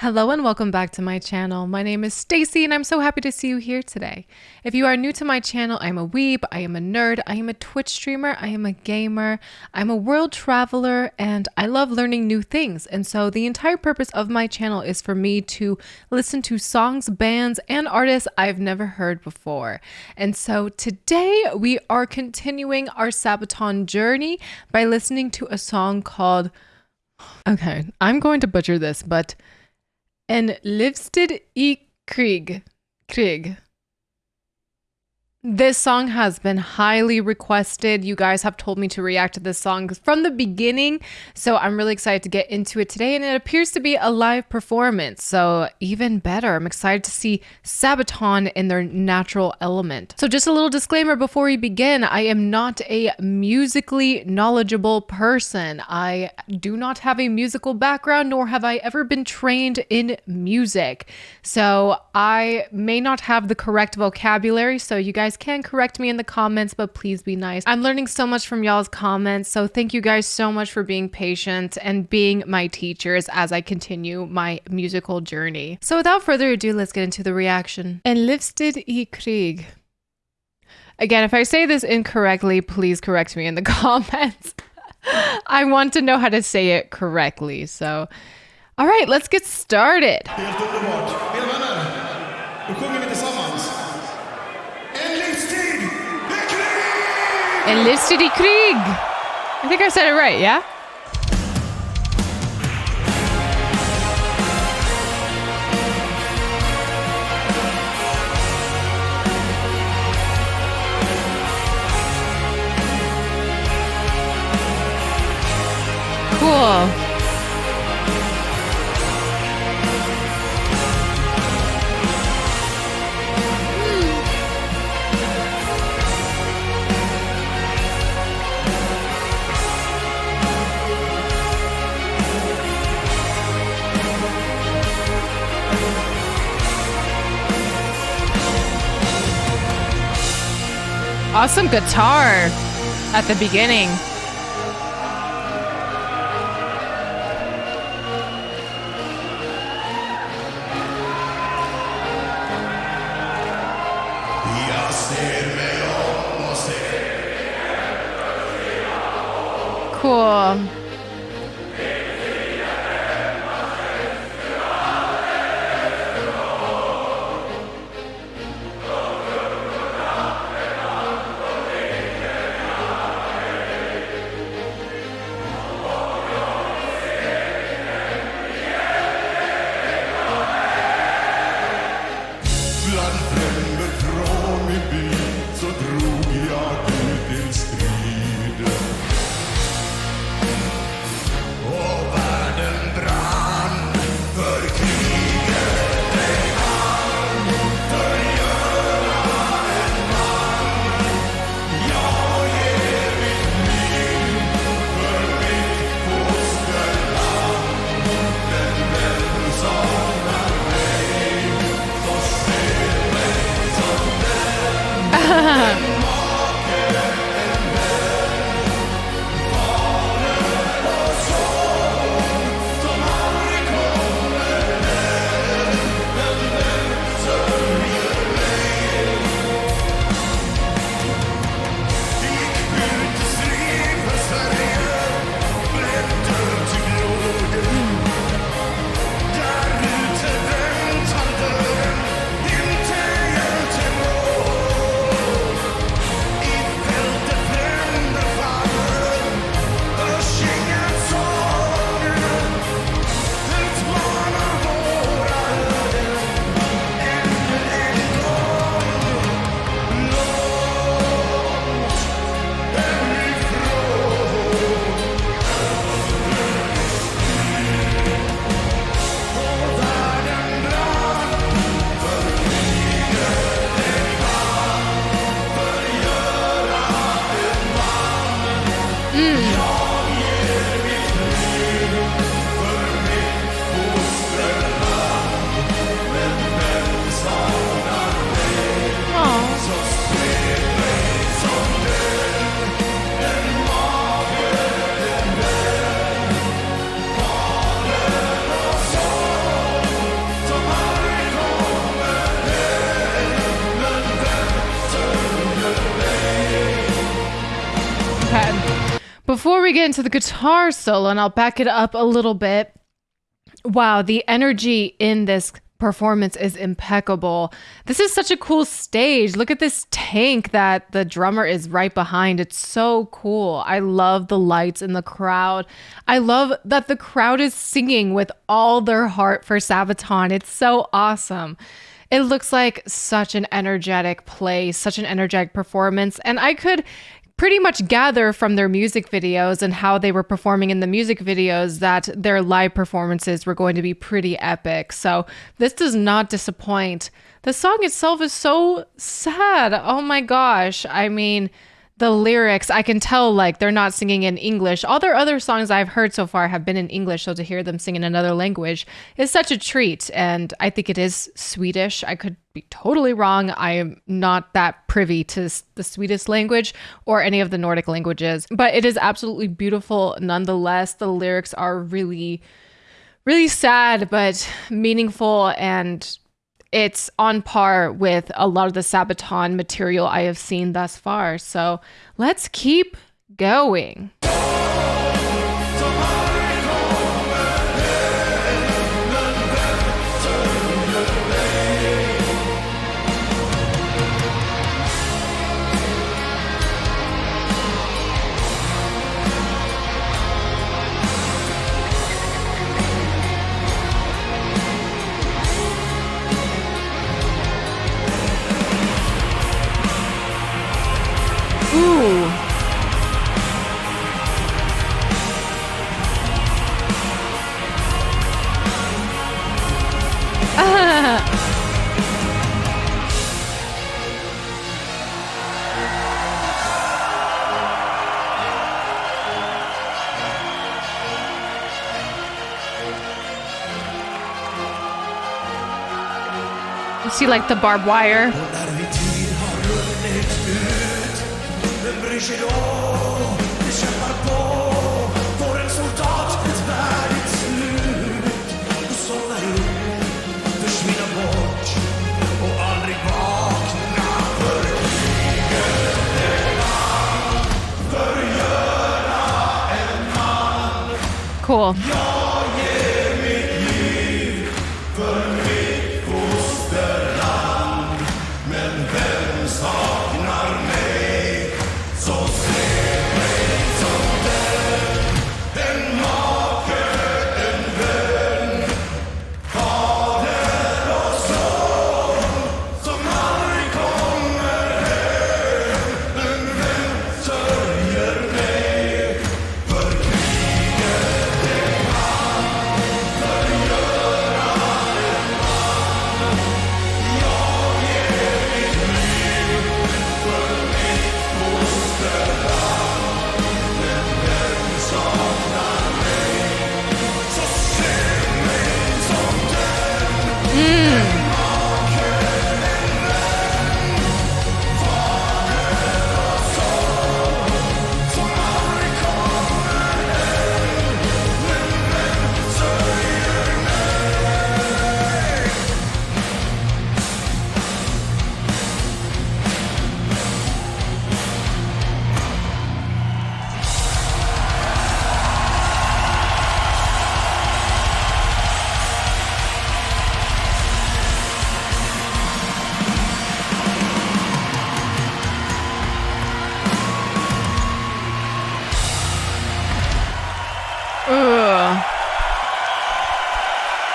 Hello and welcome back to my channel. My name is Stacy and I'm so happy to see you here today. If you are new to my channel, I'm a weeb, I am a nerd, I am a Twitch streamer, I am a gamer, I'm a world traveler, and I love learning new things. And so the entire purpose of my channel is for me to listen to songs, bands, and artists I've never heard before. And so today we are continuing our Sabaton journey by listening to a song called, okay, I'm going to butcher this, but Livstid Krig. This song has been highly requested. You guys have told me to react to this song from the beginning, so I'm really excited to get into it today, and it appears to be a live performance, so even better. I'm excited to see Sabaton in their natural element. So just a little disclaimer before we begin, I am not a musically knowledgeable person. I do not have a musical background, nor have I ever been trained in music. So I may not have the correct vocabulary, so you guys can correct me in the comments, but please be nice. I'm learning so much from y'all's comments, so thank you guys so much for being patient and being my teachers as I continue my musical journey. So without further ado, let's get into the reaction. Livstid Krig. Again, if I say this incorrectly, please correct me in the comments. I want to know how to say it correctly, so all right, let's get started. Livstid Krig. I think I said it right, yeah? Cool. Awesome guitar at the beginning. Cool. we get into the guitar solo, and I'll back it up a little bit. Wow, the energy in this performance is impeccable. This is such a cool stage. Look at this tank that the drummer is right behind. It's so cool. I love the lights in the crowd. I love that the crowd is singing with all their heart for Sabaton. It's so awesome. It looks like such an energetic play, such an energetic performance. And I could pretty much gather from their music videos and how they were performing in the music videos that their live performances were going to be pretty epic. So this does not disappoint. The song itself is so sad. Oh my gosh. I mean, the lyrics, I can tell like they're not singing in English. All their other songs I've heard so far have been in English, so to hear them sing in another language is such a treat. And I think it is Swedish. I could be totally wrong. I am not that privy to the Swedish language or any of the Nordic languages, but it is absolutely beautiful nonetheless. The lyrics are really, really sad, but meaningful, and it's on par with a lot of the Sabaton material I have seen thus far. So let's keep going. Ooh. You see like the barbed wire? Cool.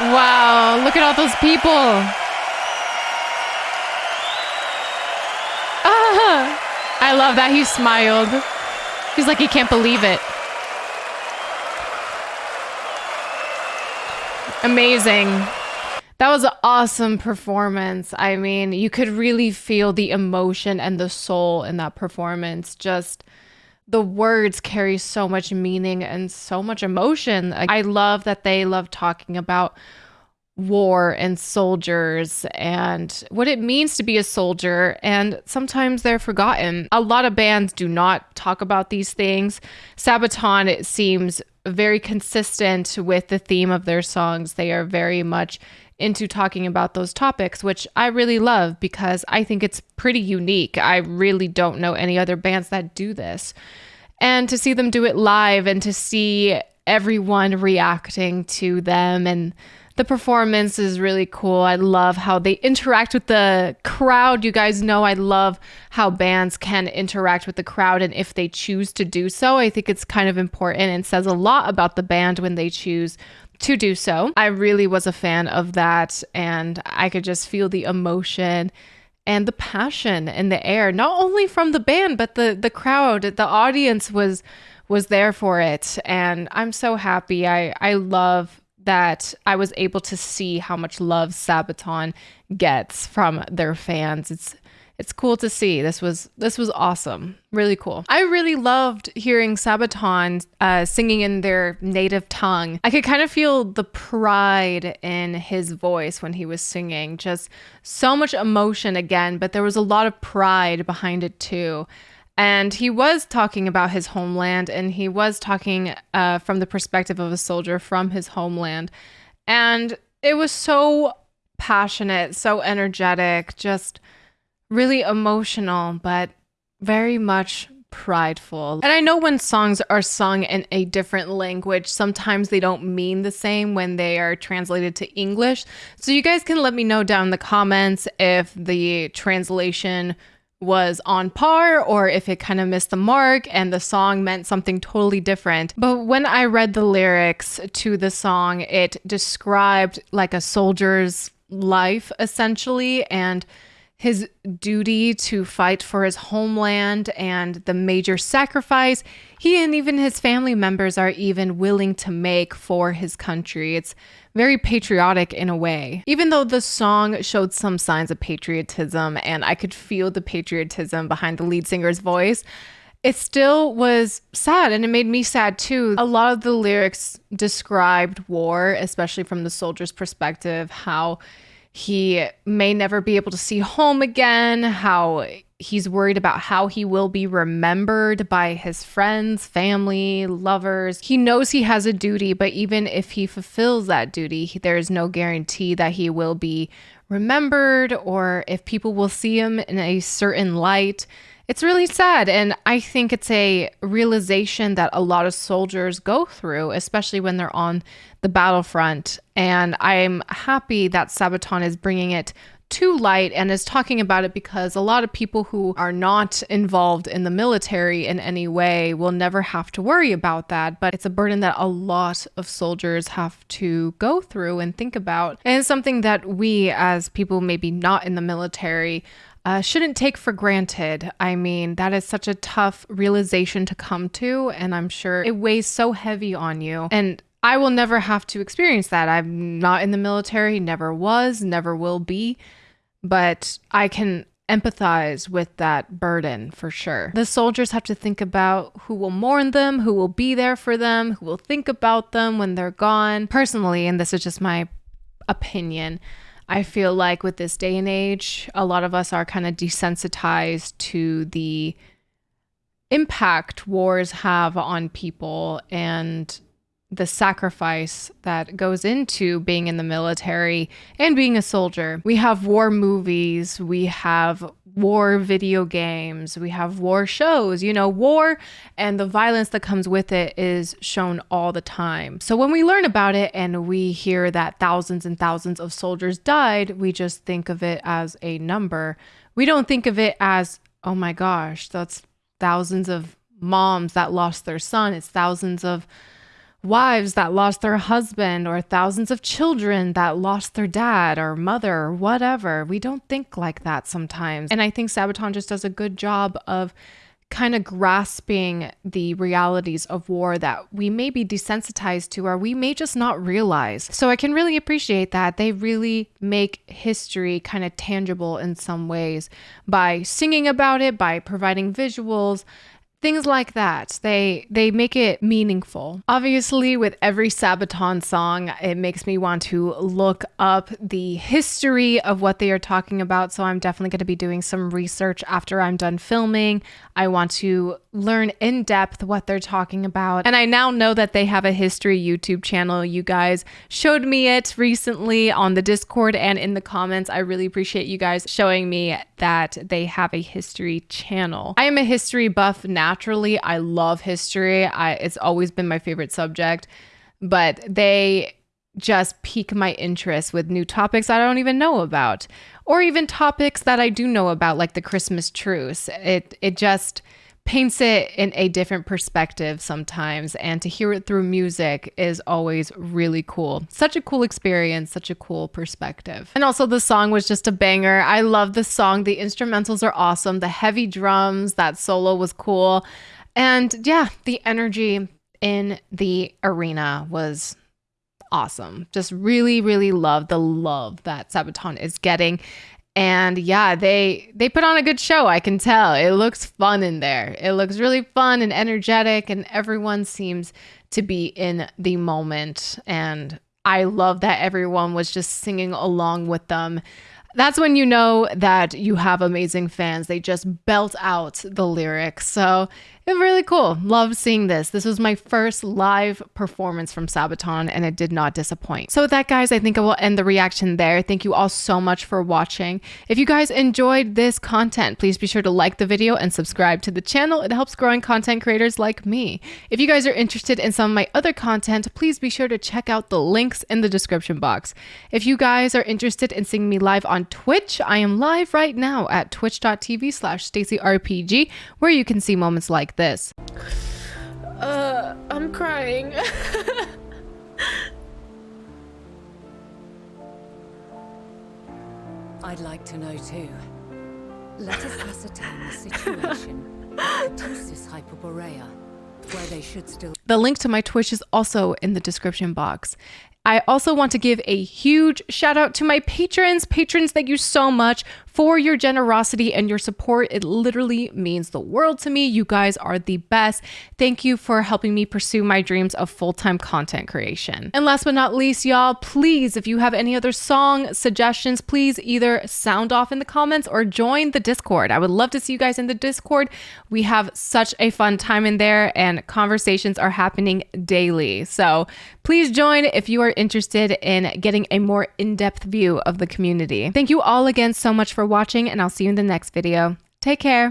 Wow, look at all those people. I love that he smiled. He's like he can't believe it. Amazing. That was an awesome performance. I mean, you could really feel the emotion and the soul in that performance. Just the words carry so much meaning and so much emotion. I love that they love talking about war and soldiers and what it means to be a soldier, and sometimes they're forgotten. A lot of bands do not talk about these things. Sabaton, it seems, very consistent with the theme of their songs. They are very much into talking about those topics, which I really love because I think it's pretty unique. I really don't know any other bands that do this. And to see them do it live and to see everyone reacting to them, and the performance is really cool. I love how they interact with the crowd. You guys know I love how bands can interact with the crowd, and if they choose to do so, I think it's kind of important and says a lot about the band when they choose to do so. I really was a fan of that, and I could just feel the emotion and the passion in the air, not only from the band, but the crowd, the audience was there for it. And I'm so happy. I love that I was able to see how much love Sabaton gets from their fans. It's cool to see. This was awesome. Really cool. I really loved hearing Sabaton singing in their native tongue. I could kind of feel the pride in his voice when he was singing. Just so much emotion again, but there was a lot of pride behind it too. And he was talking about his homeland, and he was talking from the perspective of a soldier from his homeland. And it was so passionate, so energetic, just really emotional, but very much prideful. And I know when songs are sung in a different language, sometimes they don't mean the same when they are translated to English. So you guys can let me know down in the comments if the translation was on par or if it kind of missed the mark and the song meant something totally different. But when I read the lyrics to the song, it described like a soldier's life essentially, and his duty to fight for his homeland and the major sacrifice he and even his family members are even willing to make for his country. It's very patriotic in a way. Even though the song showed some signs of patriotism and I could feel the patriotism behind the lead singer's voice, it still was sad, and it made me sad too. A lot of the lyrics described war, especially from the soldier's perspective, how he may never be able to see home again, how he's worried about how he will be remembered by his friends, family, lovers. He knows he has a duty, but even if he fulfills that duty, there is no guarantee that he will be remembered or if people will see him in a certain light. It's really sad, and I think it's a realization that a lot of soldiers go through, especially when they're on the battlefront. And I'm happy that Sabaton is bringing it to light and is talking about it, because a lot of people who are not involved in the military in any way will never have to worry about that. But it's a burden that a lot of soldiers have to go through and think about. And it's something that we, as people maybe not in the military, shouldn't take for granted. I mean, that is such a tough realization to come to, and I'm sure it weighs so heavy on you. And I will never have to experience that. I'm not in the military, never was, never will be, but I can empathize with that burden for sure. The soldiers have to think about who will mourn them, who will be there for them, who will think about them when they're gone. Personally, and this is just my opinion, I feel like with this day and age, a lot of us are kind of desensitized to the impact wars have on people and the sacrifice that goes into being in the military and being a soldier. We have war movies, we have war video games, we have war shows. You know, war and the violence that comes with it is shown all the time. So when we learn about it and we hear that thousands and thousands of soldiers died, we just think of it as a number. We don't think of it as, oh my gosh, that's thousands of moms that lost their son. It's thousands of wives that lost their husband, or thousands of children that lost their dad or mother or whatever. We don't think like that sometimes. And I think Sabaton just does a good job of kind of grasping the realities of war that we may be desensitized to, or we may just not realize. So I can really appreciate that. They really make history kind of tangible in some ways by singing about it, by providing visuals, things like that. They make it meaningful. Obviously, with every Sabaton song, it makes me want to look up the history of what they are talking about. So I'm definitely going to be doing some research after I'm done filming. I want to learn in depth what they're talking about. And I now know that they have a history YouTube channel. You guys showed me it recently on the Discord and in the comments. I really appreciate you guys showing me that they have a history channel. I am a history buff naturally. I love history. It's always been my favorite subject, but they just pique my interest with new topics I don't even know about, or even topics that I do know about, like the Christmas truce. It just paints it in a different perspective sometimes, and to hear it through music is always really cool. Such a cool experience, such a cool perspective. And also the song was just a banger. I love the song. The instrumentals are awesome. The heavy drums, that solo was cool. And yeah, the energy in the arena was awesome. Just really, really love the love that Sabaton is getting. And yeah, they put on a good show. I can tell. It looks fun in there. It looks really fun and energetic, and everyone seems to be in the moment. And I love that everyone was just singing along with them. That's when you know that you have amazing fans. They just belt out the lyrics. So it's really cool. Love seeing this. This was my first live performance from Sabaton, and it did not disappoint. So with that, guys, I think I will end the reaction there. Thank you all so much for watching. If you guys enjoyed this content, please be sure to like the video and subscribe to the channel. It helps growing content creators like me. If you guys are interested in some of my other content, please be sure to check out the links in the description box. If you guys are interested in seeing me live on Twitch, I am live right now at twitch.tv/StaceyRPG, where you can see moments like this. I'm crying. I'd like to know too. Let us ascertain the situation at Katosis Hyperborea, where they should still... The link to my Twitch is also in the description box. I also want to give a huge shout out to my patrons. Patrons, thank you so much for your generosity and your support. It literally means the world to me. You guys are the best. Thank you for helping me pursue my dreams of full-time content creation. And last but not least, y'all, please, if you have any other song suggestions, please either sound off in the comments or join the Discord. I would love to see you guys in the Discord. We have such a fun time in there, and conversations are happening daily. So please join if you are interested in getting a more in-depth view of the community. Thank you all again so much for watching, and I'll see you in the next video. Take care.